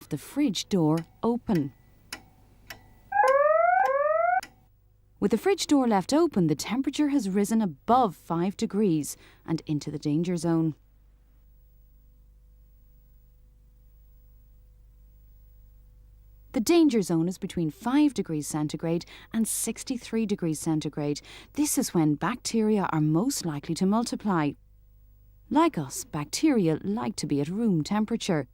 the fridge door open. With the fridge door left open, the temperature has risen above 5 degrees and into the danger zone. The danger zone is between 5 degrees centigrade and 63 degrees centigrade. This is when bacteria are most likely to multiply. Like us, bacteria like to be at room temperature.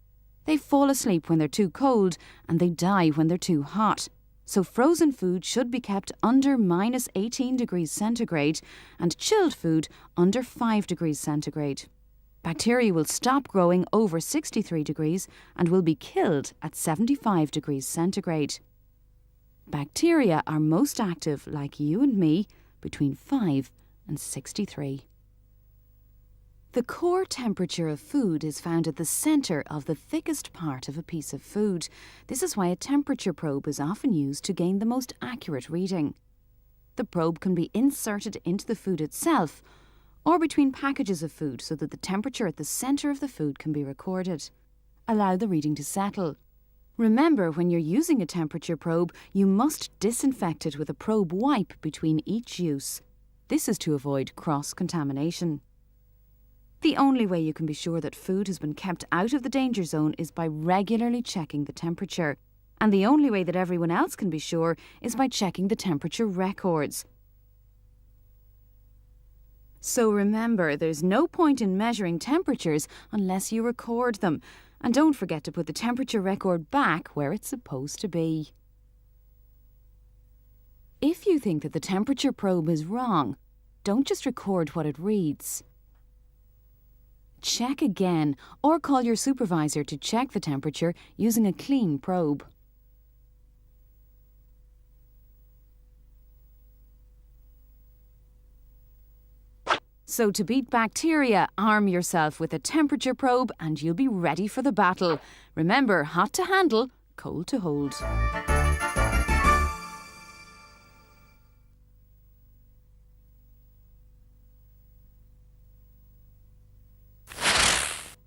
They fall asleep when they're too cold and they die when they're too hot. So frozen food should be kept under minus 18 degrees centigrade and chilled food under 5 degrees centigrade. Bacteria will stop growing over 63 degrees and will be killed at 75 degrees centigrade. Bacteria are most active, like you and me, between 5 and 63. The core temperature of food is found at the centre of the thickest part of a piece of food. This is why a temperature probe is often used to gain the most accurate reading. The probe can be inserted into the food itself or between packages of food so that the temperature at the centre of the food can be recorded. Allow the reading to settle. Remember, when you're using a temperature probe, you must disinfect it with a probe wipe between each use. This is to avoid cross-contamination. The only way you can be sure that food has been kept out of the danger zone is by regularly checking the temperature. And the only way that everyone else can be sure is by checking the temperature records. So remember, there's no point in measuring temperatures unless you record them. And don't forget to put the temperature record back where it's supposed to be. If you think that the temperature probe is wrong, don't just record what it reads. Check again or call your supervisor to check the temperature using a clean probe. So to beat bacteria, arm yourself with a temperature probe and you'll be ready for the battle. Remember, hot to handle, cold to hold.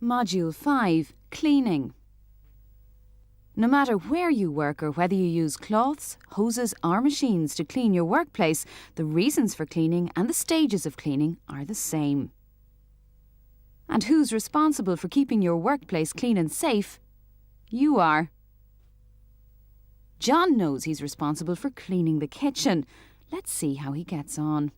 Module 5, Cleaning. No matter where you work or whether you use cloths, hoses or machines to clean your workplace, the reasons for cleaning and the stages of cleaning are the same. And who's responsible for keeping your workplace clean and safe? You are. John knows he's responsible for cleaning the kitchen. Let's see how he gets on.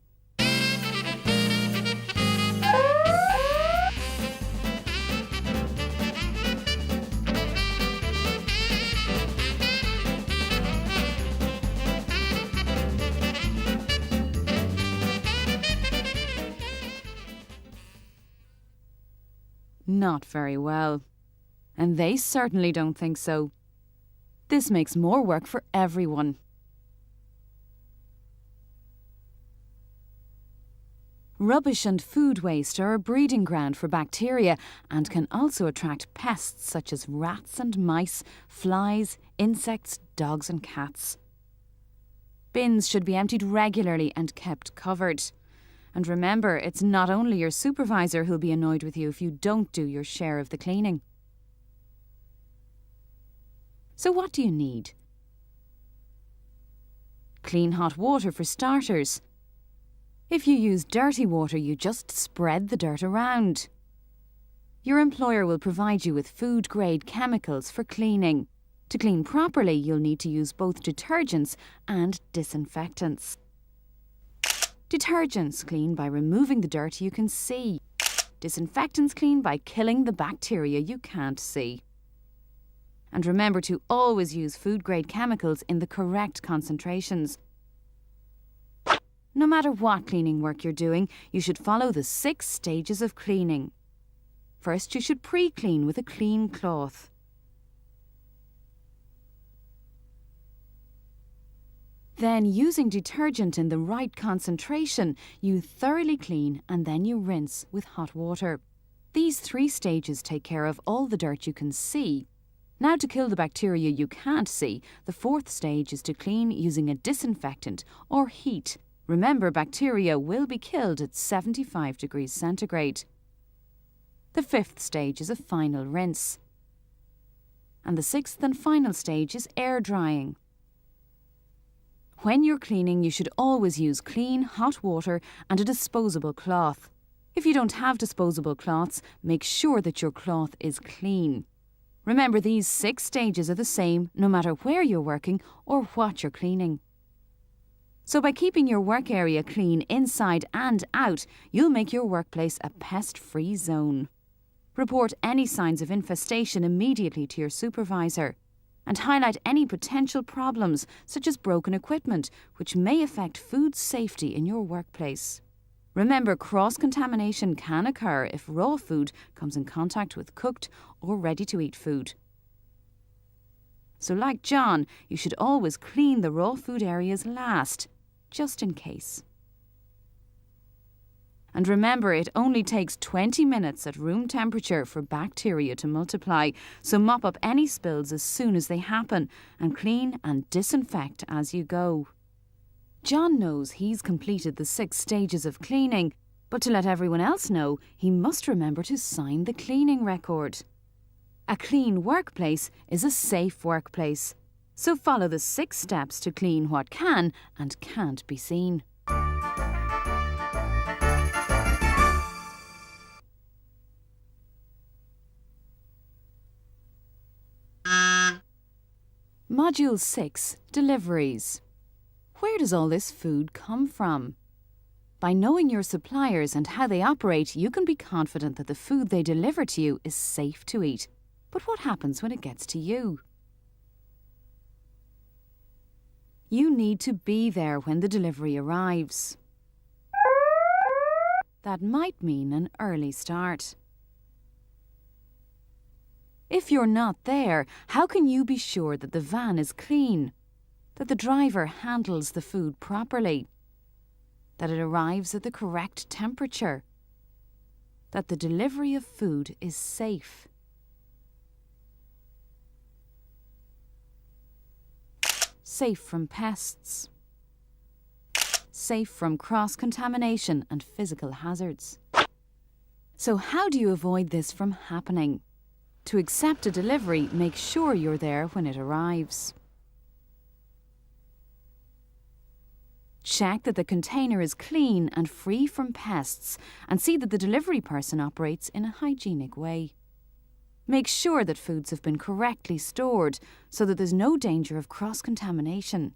Not very well. And they certainly don't think so. This makes more work for everyone. Rubbish and food waste are a breeding ground for bacteria and can also attract pests such as rats and mice, flies, insects, dogs and cats. Bins should be emptied regularly and kept covered. And remember, it's not only your supervisor who'll be annoyed with you if you don't do your share of the cleaning. So what do you need? Clean hot water for starters. If you use dirty water, you just spread the dirt around. Your employer will provide you with food-grade chemicals for cleaning. To clean properly, you'll need to use both detergents and disinfectants. Detergents clean by removing the dirt you can see. Disinfectants clean by killing the bacteria you can't see. And remember to always use food-grade chemicals in the correct concentrations. No matter what cleaning work you're doing, you should follow the 6 stages of cleaning. First, you should pre-clean with a clean cloth. Then, using detergent in the right concentration, you thoroughly clean and then you rinse with hot water. These 3 stages take care of all the dirt you can see. Now, to kill the bacteria you can't see, the 4th stage is to clean using a disinfectant or heat. Remember, bacteria will be killed at 75 degrees centigrade. The 5th stage is a final rinse. And the sixth and final stage is air drying. When you're cleaning, you should always use clean, hot water and a disposable cloth. If you don't have disposable cloths, make sure that your cloth is clean. Remember, these 6 stages are the same no matter where you're working or what you're cleaning. So by keeping your work area clean inside and out, you'll make your workplace a pest-free zone. Report any signs of infestation immediately to your supervisor and highlight any potential problems such as broken equipment which may affect food safety in your workplace. Remember, cross-contamination can occur if raw food comes in contact with cooked or ready-to-eat food. So like John, you should always clean the raw food areas last, just in case. And remember, it only takes 20 minutes at room temperature for bacteria to multiply, so mop up any spills as soon as they happen and clean and disinfect as you go. John knows he's completed the 6 stages of cleaning, but to let everyone else know, he must remember to sign the cleaning record. A clean workplace is a safe workplace, so follow the 6 steps to clean what can and can't be seen. Module 6, Deliveries. Where does all this food come from? By knowing your suppliers and how they operate, you can be confident that the food they deliver to you is safe to eat. But what happens when it gets to you? You need to be there when the delivery arrives. That might mean an early start. If you're not there, how can you be sure that the van is clean, that the driver handles the food properly, that it arrives at the correct temperature, that the delivery of food is safe? Safe from pests. Safe from cross-contamination and physical hazards. So how do you avoid this from happening? To accept a delivery, make sure you're there when it arrives. Check that the container is clean and free from pests and see that the delivery person operates in a hygienic way. Make sure that foods have been correctly stored so that there's no danger of cross-contamination.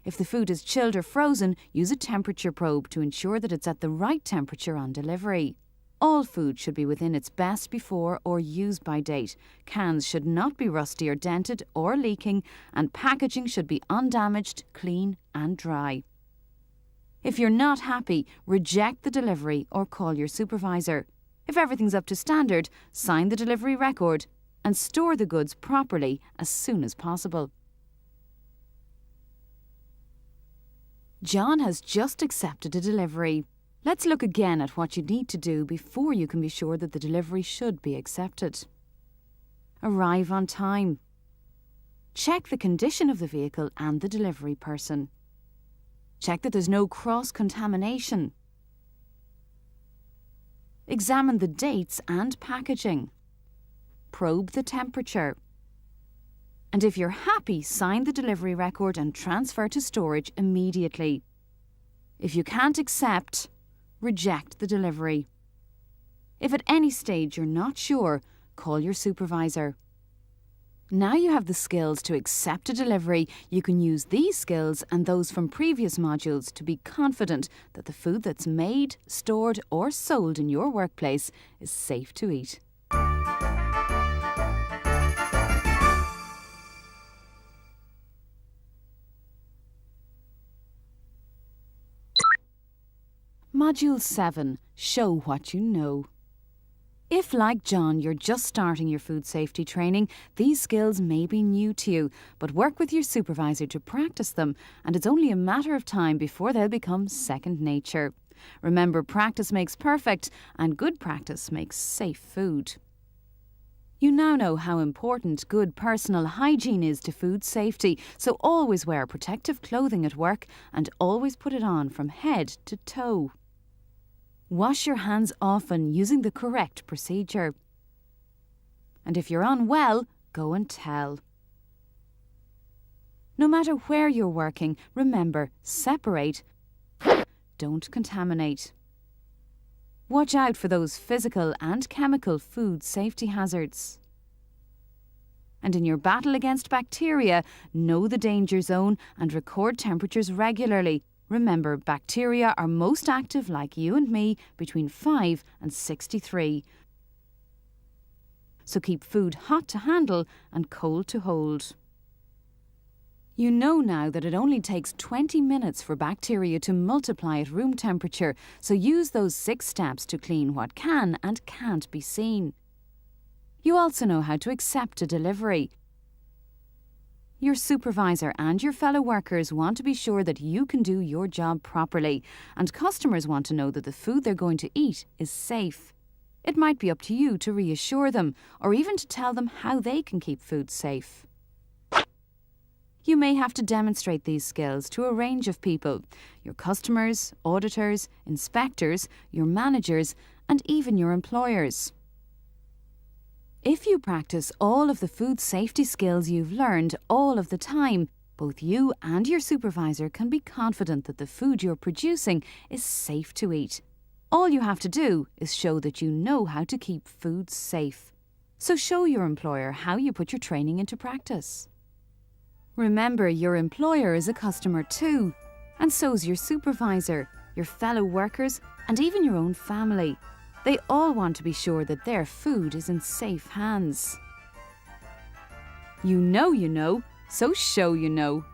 If the food is chilled or frozen, use a temperature probe to ensure that it's at the right temperature on delivery. All food should be within its best before or use by date. Cans should not be rusty or dented or leaking, and packaging should be undamaged, clean and dry. If you're not happy, reject the delivery or call your supervisor. If everything's up to standard, sign the delivery record and store the goods properly as soon as possible. John has just accepted a delivery. Let's look again at what you need to do before you can be sure that the delivery should be accepted. Arrive on time. Check the condition of the vehicle and the delivery person. Check that there's no cross-contamination. Examine the dates and packaging. Probe the temperature. And if you're happy, sign the delivery record and transfer to storage immediately. If you can't accept, reject the delivery. If at any stage you're not sure, call your supervisor. Now you have the skills to accept a delivery, you can use these skills and those from previous modules to be confident that the food that's made, stored or sold in your workplace is safe to eat. Module 7. Show what you know. If, like John, you're just starting your food safety training, these skills may be new to you, but work with your supervisor to practice them, and it's only a matter of time before they'll become second nature. Remember, practice makes perfect, and good practice makes safe food. You now know how important good personal hygiene is to food safety, so always wear protective clothing at work and always put it on from head to toe. Wash your hands often using the correct procedure. And if you're unwell, go and tell. No matter where you're working, remember, separate, don't contaminate. Watch out for those physical and chemical food safety hazards. And in your battle against bacteria, know the danger zone and record temperatures regularly. Remember, bacteria are most active, like you and me, between 5 and 63. So keep food hot to handle and cold to hold. You know now that it only takes 20 minutes for bacteria to multiply at room temperature, so use those 6 steps to clean what can and can't be seen. You also know how to accept a delivery. Your supervisor and your fellow workers want to be sure that you can do your job properly, and customers want to know that the food they're going to eat is safe. It might be up to you to reassure them, or even to tell them how they can keep food safe. You may have to demonstrate these skills to a range of people: your customers, auditors, inspectors, your managers, and even your employers. If you practice all of the food safety skills you've learned all of the time, both you and your supervisor can be confident that the food you're producing is safe to eat. All you have to do is show that you know how to keep food safe. So show your employer how you put your training into practice. Remember, your employer is a customer too, and so's your supervisor, your fellow workers, and even your own family. They all want to be sure that their food is in safe hands. You know, so show you know.